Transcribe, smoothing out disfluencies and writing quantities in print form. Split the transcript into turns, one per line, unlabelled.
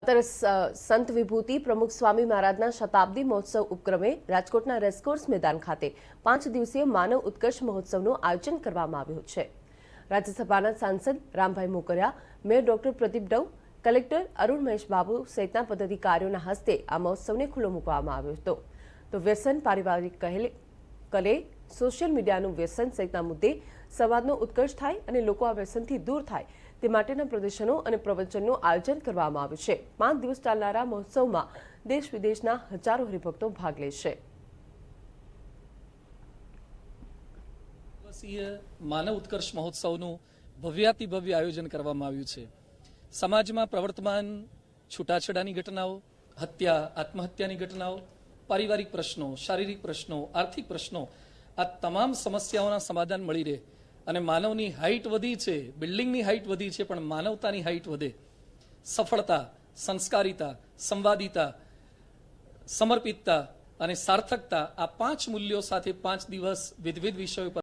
સંત વિભૂતિ પ્રમુખ સ્વામી મહારાજના શતાબ્દી મહોત્સવ ઉપક્રમે રાજકોટના રેસકોર્સ મેદાન ખાતે 5 દિવસીય માનવ ઉત્કર્ષ મહોત્સવનું આયોજન કરવામાં આવ્યું છે। રાજ્યસભાના સાંસદ Rambhai Mokariya, mayor doctor Pradeep Dove, collector Arun Mahesh Babu સહિતના પદાધિકારીઓના હસ્તે આ મહોત્સવને ખુલ્લો મૂકવામાં આવ્યો હતો। તો વ્યસન, પારિવારિક કલે, સોશિયલ મીડિયાનું વ્યસન સહિતના મુદ્દે સંવાદનો ઉત્કર્ષ થાય અને લોકો આ વ્યસનથી દૂર થાય તે માટેના પ્રદર્શનો અને પ્રવચનનું આયોજન કરવામાં આવ્યું છે। 5 દિવસ ચાલનારા મહોત્સવમાં દેશ વિદેશના હજારો હરિભક્તો ભાગ લેશે।
માનવ ઉત્કર્ષ મહોત્સવનું ભવ્યાતિભવ્ય આયોજન કરવામાં આવ્યું છે। સમાજમાં પ્રવર્તમાન છૂટાછેડાની ઘટનાઓ, હત્યા, આત્મહત્યાની ઘટનાઓ, પારિવારિક પ્રશ્નો, શારીરિક પ્રશ્નો, આર્થિક પ્રશ્નો, આ તમામ સમસ્યાઓના સમાધાન મળી રહે અને માનવની હાઈટ વધી છે, બિલ્ડિંગની હાઈટ વધી છે, પણ માનવતાની હાઈટ વધે, સફળતા, સંસ્કારિતા, સંવાદિતા, સમર્પિતતા અને સાર્થકતા, આ 5 મૂલ્યો સાથે 5 દિવસ વિવિધ વિષયો પર